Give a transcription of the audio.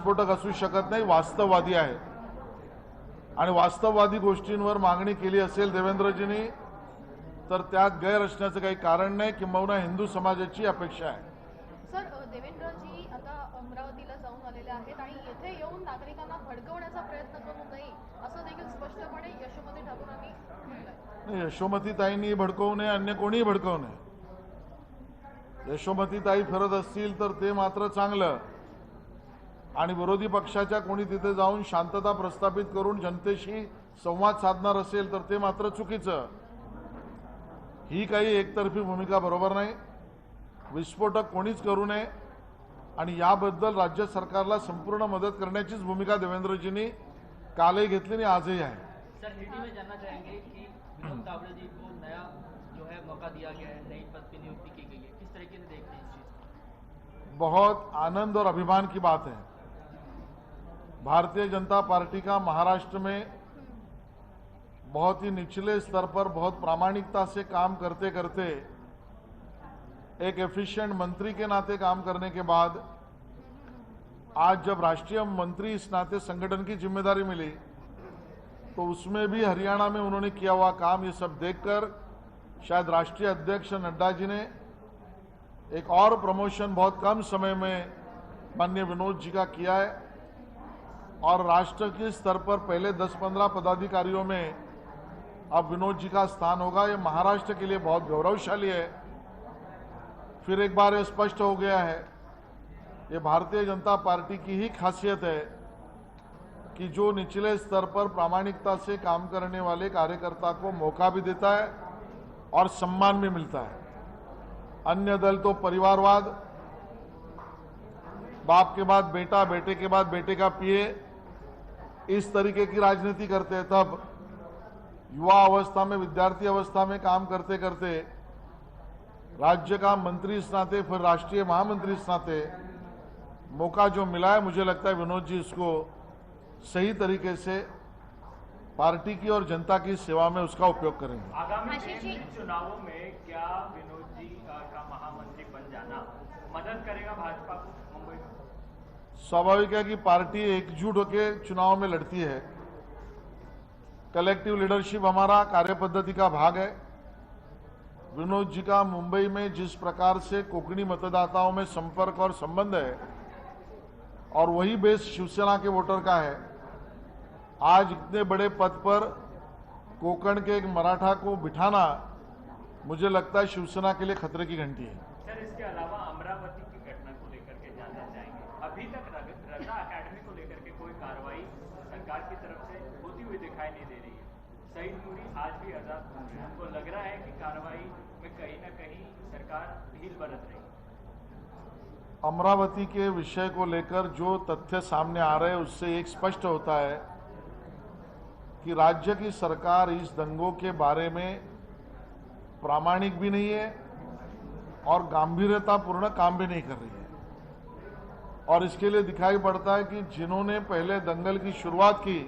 स्फोटक असू शकत नाही, वास्तववादी आहे आणि वास्तववादी गोष्टींवर मागणी केली असेल देवेंद्रजींनी तर त्यात गैर असण्याचं काही कारण नाही, किंबहुना हिंदू समाजाची अपेक्षा आहे. सर, देवेंद्रजी आता अमरावतीला जाऊन आलेले आहेत आणि येथे येऊन नागरिकांना भडकवण्याचा प्रयत्न करू नये असं देखील स्पष्टपणे यशोमती ठाकूरांनी म्हटलंय. यशोमतीताईंनी भडकवू नये, अन्य कोणीही भडकवू नये. यशोमतीताई फिरत असतील तर ते मात्र चांगलं, आणि विरोधी पक्षाच्या कोणी तिथे जाऊन शांतता प्रस्थापित करून जनतेशी संवाद साधणार असेल तर ते मात्र चुकीचं. ही काही एकतर्फी भूमिका बरोबर नाही. विस्फोटक कोणीच करू नये आणि याबद्दल राज्य सरकारला संपूर्ण मदत करण्याचीच भूमिका देवेंद्रजींनी कालही घेतली आणि आजही आहे. सर, हिंदी में जानना चाहेंगे कि विनोद तावड़े जी को नया जो है मौका दिया गया है, नई पद की नियुक्ति की गई है, किस तरीके से देखते हैं इस चीज? बहुत आनंद और अभिमान की बात है. भारतीय जनता पार्टी का महाराष्ट्र में बहुत ही निचले स्तर पर बहुत प्रामाणिकता से काम करते करते एक एफिशिएंट मंत्री के नाते काम करने के बाद आज जब राष्ट्रीय मंत्री इस नाते संगठन की जिम्मेदारी मिली तो उसमें भी हरियाणा में उन्होंने किया हुआ काम, ये सब देखकर शायद राष्ट्रीय अध्यक्ष नड्डा जी ने एक और प्रमोशन बहुत कम समय में माननीय विनोद जी का किया है और राष्ट्र के स्तर पर पहले 10-15 पदाधिकारियों में अब विनोद जी का स्थान होगा. ये महाराष्ट्र के लिए बहुत गौरवशाली है. फिर एक बार ये स्पष्ट हो गया है, ये भारतीय जनता पार्टी की ही खासियत है कि जो निचले स्तर पर प्रामाणिकता से काम करने वाले कार्यकर्ता को मौका भी देता है और सम्मान भी मिलता है. अन्य दल तो परिवारवाद, बाप के बाद बेटा, बेटे के बाद बेटे का पीए, इस तरीके की राजनीति करते हैं. तब युवा अवस्था में, विद्यार्थी अवस्था में काम करते करते राज्य का मंत्री इस नाते, फिर राष्ट्रीय महामंत्री इस नाते मौका जो मिला है, मुझे लगता है विनोद जी इसको सही तरीके से पार्टी की और जनता की सेवा में उसका उपयोग करेंगे. आगामी चुनावों में क्या विनोद जी का महामंत्री बन जाना मदद करेगा भाजपा को मुंबई में? स्वाभाविक है कि पार्टी एकजुट होकर चुनाव में लड़ती है. कलेक्टिव लीडरशिप हमारा कार्यपद्धति का भाग है. विनोद जी का मुंबई में जिस प्रकार से कोंकणी मतदाताओं में संपर्क और संबंध है और वही बेस शिवसेना के वोटर का है, आज इतने बड़े पद पर कोंकण के एक मराठा को बिठाना मुझे लगता है शिवसेना के लिए खतरे की घंटी है. सर, इसके अलावा अमरावती की घटना को लेकर के जानना चाहेंगे. अभी तक रजा अकेडमी को लेकर के कोई कार्रवाई सरकार की तरफ से होती हुई दिखाई नहीं दे रही है. शहीद नूरी आज भी आजाद घूम रहे हैं. हमको लग रहा है कि कार्रवाई में कहीं ना कहीं सरकार ढील बरत रही है. अमरावती के विषय को लेकर जो तथ्य सामने आ रहे हैं उससे एक स्पष्ट होता है कि राज्य की सरकार इस दंगों के बारे में प्रामाणिक भी नहीं है और गंभीरतापूर्ण काम भी नहीं कर रही है. और इसके लिए दिखाई पड़ता है कि जिन्होंने पहले दंगल की शुरुआत की